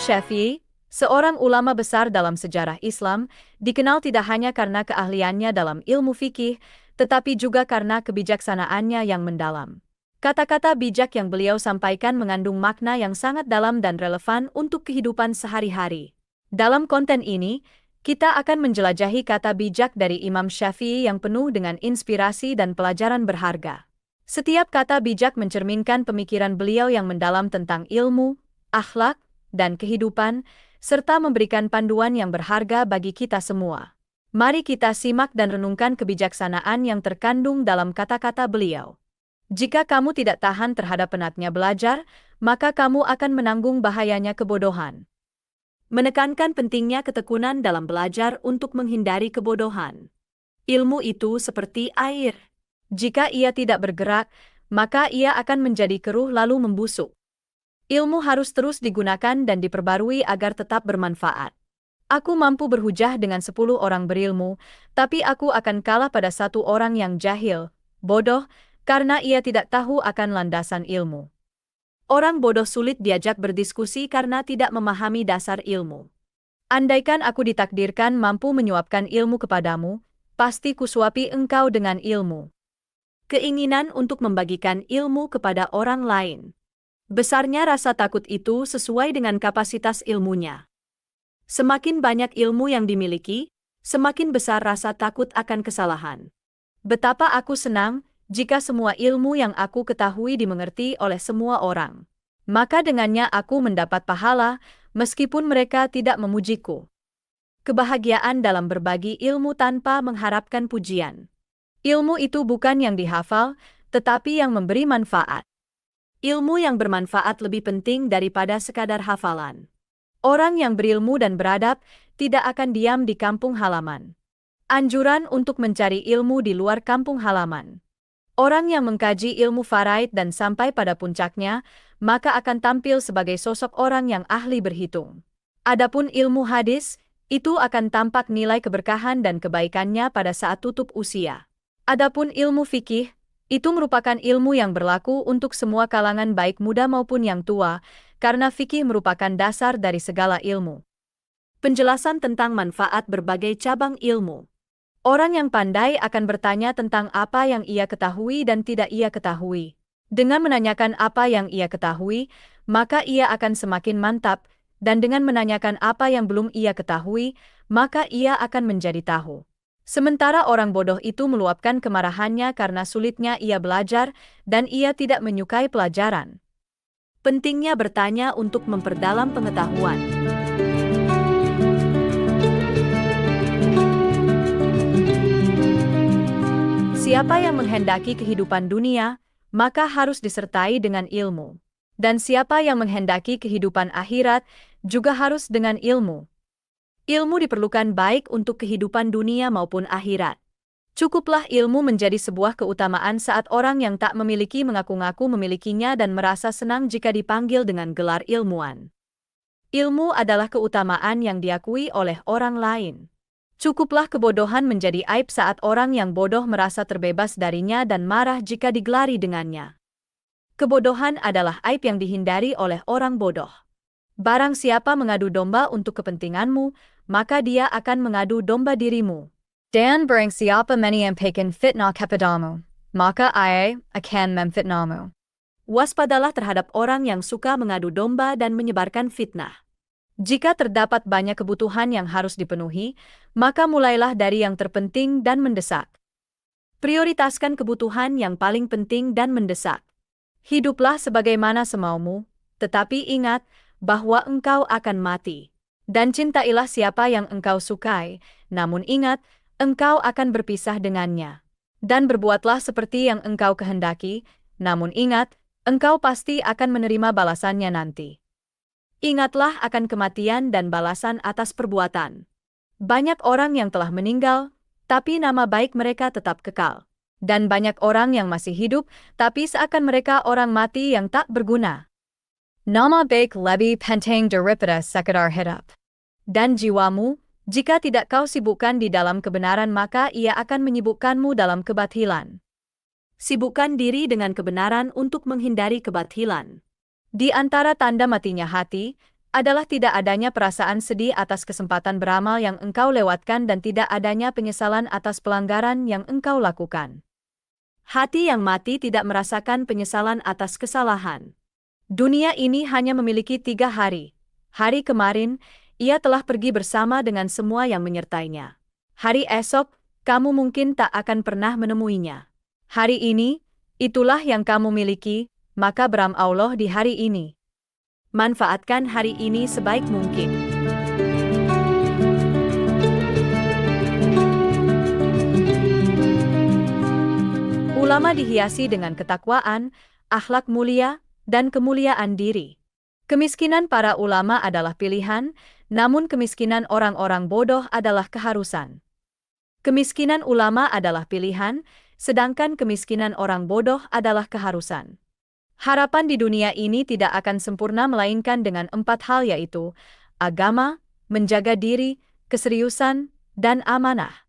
Syafi'i, seorang ulama besar dalam sejarah Islam, dikenal tidak hanya karena keahliannya dalam ilmu fikih, tetapi juga karena kebijaksanaannya yang mendalam. Kata-kata bijak yang beliau sampaikan mengandung makna yang sangat dalam dan relevan untuk kehidupan sehari-hari. Dalam konten ini, kita akan menjelajahi kata bijak dari Imam Syafi'i yang penuh dengan inspirasi dan pelajaran berharga. Setiap kata bijak mencerminkan pemikiran beliau yang mendalam tentang ilmu, akhlak, dan kehidupan, serta memberikan panduan yang berharga bagi kita semua. Mari kita simak dan renungkan kebijaksanaan yang terkandung dalam kata-kata beliau. Jika kamu tidak tahan terhadap penatnya belajar, maka kamu akan menanggung bahayanya kebodohan. Menekankan pentingnya ketekunan dalam belajar untuk menghindari kebodohan. Ilmu itu seperti air. Jika ia tidak bergerak, maka ia akan menjadi keruh lalu membusuk. Ilmu harus terus digunakan dan diperbarui agar tetap bermanfaat. Aku mampu berhujah dengan 10 orang berilmu, tapi aku akan kalah pada satu orang yang jahil, bodoh, karena ia tidak tahu akan landasan ilmu. Orang bodoh sulit diajak berdiskusi karena tidak memahami dasar ilmu. Andaikan aku ditakdirkan mampu menyuapkan ilmu kepadamu, pasti kusuapi engkau dengan ilmu. Keinginan untuk membagikan ilmu kepada orang lain. Besarnya rasa takut itu sesuai dengan kapasitas ilmunya. Semakin banyak ilmu yang dimiliki, semakin besar rasa takut akan kesalahan. Betapa aku senang jika semua ilmu yang aku ketahui dimengerti oleh semua orang. Maka dengannya aku mendapat pahala, meskipun mereka tidak memujiku. Kebahagiaan dalam berbagi ilmu tanpa mengharapkan pujian. Ilmu itu bukan yang dihafal, tetapi yang memberi manfaat. Ilmu yang bermanfaat lebih penting daripada sekadar hafalan. Orang yang berilmu dan beradab tidak akan diam di kampung halaman. Anjuran untuk mencari ilmu di luar kampung halaman. Orang yang mengkaji ilmu faraid dan sampai pada puncaknya, maka akan tampil sebagai sosok orang yang ahli berhitung. Adapun ilmu hadis, itu akan tampak nilai keberkahan dan kebaikannya pada saat tutup usia. Adapun ilmu fikih, itu merupakan ilmu yang berlaku untuk semua kalangan baik muda maupun yang tua, karena fikih merupakan dasar dari segala ilmu. Penjelasan tentang manfaat berbagai cabang ilmu. Orang yang pandai akan bertanya tentang apa yang ia ketahui dan tidak ia ketahui. Dengan menanyakan apa yang ia ketahui, maka ia akan semakin mantap, dan dengan menanyakan apa yang belum ia ketahui, maka ia akan menjadi tahu. Sementara orang bodoh itu meluapkan kemarahannya karena sulitnya ia belajar dan ia tidak menyukai pelajaran. Pentingnya bertanya untuk memperdalam pengetahuan. Siapa yang menghendaki kehidupan dunia, maka harus disertai dengan ilmu. Dan siapa yang menghendaki kehidupan akhirat, juga harus dengan ilmu. Ilmu diperlukan baik untuk kehidupan dunia maupun akhirat. Cukuplah ilmu menjadi sebuah keutamaan saat orang yang tak memiliki mengaku-ngaku memilikinya dan merasa senang jika dipanggil dengan gelar ilmuwan. Ilmu adalah keutamaan yang diakui oleh orang lain. Cukuplah kebodohan menjadi aib saat orang yang bodoh merasa terbebas darinya dan marah jika digelari dengannya. Kebodohan adalah aib yang dihindari oleh orang bodoh. Barang siapa mengadu domba untuk kepentinganmu, maka dia akan mengadu domba dirimu. Dan barang siapa menyampaikan fitnah kepadamu, maka ia akan memfitnahmu. Waspadalah terhadap orang yang suka mengadu domba dan menyebarkan fitnah. Jika terdapat banyak kebutuhan yang harus dipenuhi, maka mulailah dari yang terpenting dan mendesak. Prioritaskan kebutuhan yang paling penting dan mendesak. Hiduplah sebagaimana semaumu, tetapi ingat bahwa engkau akan mati. Dan cintailah siapa yang engkau sukai, namun ingat, engkau akan berpisah dengannya. Dan berbuatlah seperti yang engkau kehendaki, namun ingat, engkau pasti akan menerima balasannya nanti. Ingatlah akan kematian dan balasan atas perbuatan. Banyak orang yang telah meninggal, tapi nama baik mereka tetap kekal. Dan banyak orang yang masih hidup, tapi seakan mereka orang mati yang tak berguna. Nama baik lebih penting daripada sekadar hidup. Dan jiwamu, jika tidak kau sibukkan di dalam kebenaran maka ia akan menyibukkanmu dalam kebatilan. Sibukkan diri dengan kebenaran untuk menghindari kebatilan. Di antara tanda matinya hati, adalah tidak adanya perasaan sedih atas kesempatan beramal yang engkau lewatkan dan tidak adanya penyesalan atas pelanggaran yang engkau lakukan. Hati yang mati tidak merasakan penyesalan atas kesalahan. Dunia ini hanya memiliki 3 hari. Hari kemarin, ia telah pergi bersama dengan semua yang menyertainya. Hari esok, kamu mungkin tak akan pernah menemuinya. Hari ini, itulah yang kamu miliki, maka beram Allah di hari ini. Manfaatkan hari ini sebaik mungkin. Ulama dihiasi dengan ketakwaan, akhlak mulia, dan kemuliaan diri. Kemiskinan para ulama adalah pilihan, namun kemiskinan orang-orang bodoh adalah keharusan. Kemiskinan ulama adalah pilihan, sedangkan kemiskinan orang bodoh adalah keharusan. Harapan di dunia ini tidak akan sempurna melainkan dengan 4 hal yaitu agama, menjaga diri, keseriusan, dan amanah.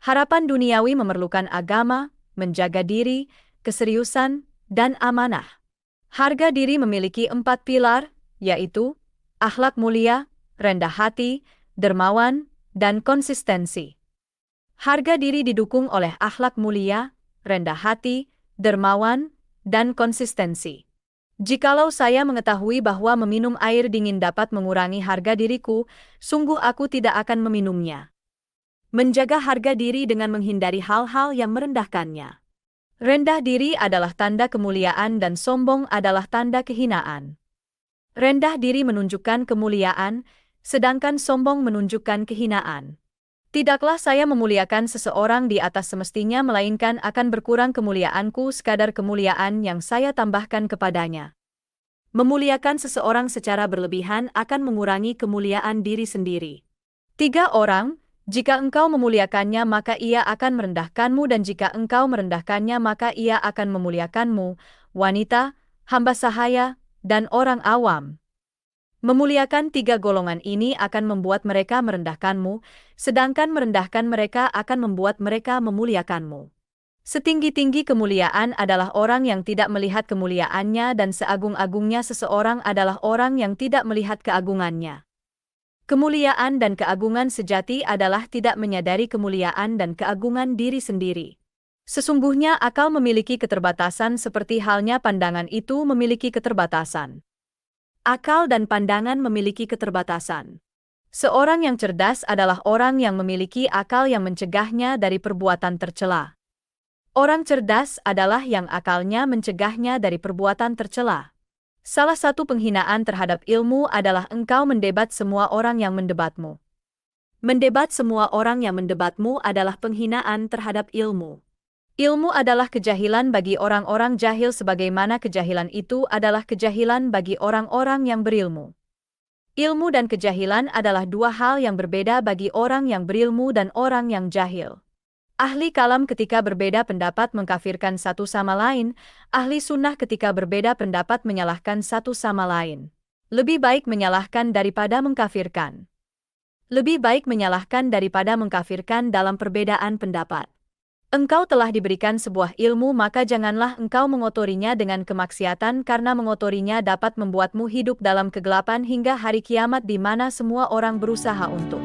Harapan duniawi memerlukan agama, menjaga diri, keseriusan, dan amanah. Harga diri memiliki 4 pilar, yaitu akhlak mulia, rendah hati, dermawan, dan konsistensi. Harga diri didukung oleh akhlak mulia, rendah hati, dermawan, dan konsistensi. Jikalau saya mengetahui bahwa meminum air dingin dapat mengurangi harga diriku, sungguh aku tidak akan meminumnya. Menjaga harga diri dengan menghindari hal-hal yang merendahkannya. Rendah diri adalah tanda kemuliaan dan sombong adalah tanda kehinaan. Rendah diri menunjukkan kemuliaan, sedangkan sombong menunjukkan kehinaan. Tidaklah saya memuliakan seseorang di atas semestinya melainkan akan berkurang kemuliaanku sekadar kemuliaan yang saya tambahkan kepadanya. Memuliakan seseorang secara berlebihan akan mengurangi kemuliaan diri sendiri. 3 orang, jika engkau memuliakannya maka ia akan merendahkanmu dan jika engkau merendahkannya maka ia akan memuliakanmu, wanita, hamba sahaya, dan orang awam. Memuliakan 3 golongan ini akan membuat mereka merendahkanmu, sedangkan merendahkan mereka akan membuat mereka memuliakanmu. Setinggi-tinggi kemuliaan adalah orang yang tidak melihat kemuliaannya dan seagung-agungnya seseorang adalah orang yang tidak melihat keagungannya. Kemuliaan dan keagungan sejati adalah tidak menyadari kemuliaan dan keagungan diri sendiri. Sesungguhnya akal memiliki keterbatasan seperti halnya pandangan itu memiliki keterbatasan. Akal dan pandangan memiliki keterbatasan. Seorang yang cerdas adalah orang yang memiliki akal yang mencegahnya dari perbuatan tercela. Orang cerdas adalah yang akalnya mencegahnya dari perbuatan tercela. Salah satu penghinaan terhadap ilmu adalah engkau mendebat semua orang yang mendebatmu. Mendebat semua orang yang mendebatmu adalah penghinaan terhadap ilmu. Ilmu adalah kejahilan bagi orang-orang jahil sebagaimana kejahilan itu adalah kejahilan bagi orang-orang yang berilmu. Ilmu dan kejahilan adalah 2 hal yang berbeda bagi orang yang berilmu dan orang yang jahil. Ahli kalam ketika berbeda pendapat mengkafirkan satu sama lain, ahli sunnah ketika berbeda pendapat menyalahkan satu sama lain. Lebih baik menyalahkan daripada mengkafirkan. Lebih baik menyalahkan daripada mengkafirkan dalam perbedaan pendapat. Engkau telah diberikan sebuah ilmu maka janganlah engkau mengotorinya dengan kemaksiatan karena mengotorinya dapat membuatmu hidup dalam kegelapan hingga hari kiamat di mana semua orang berusaha untuk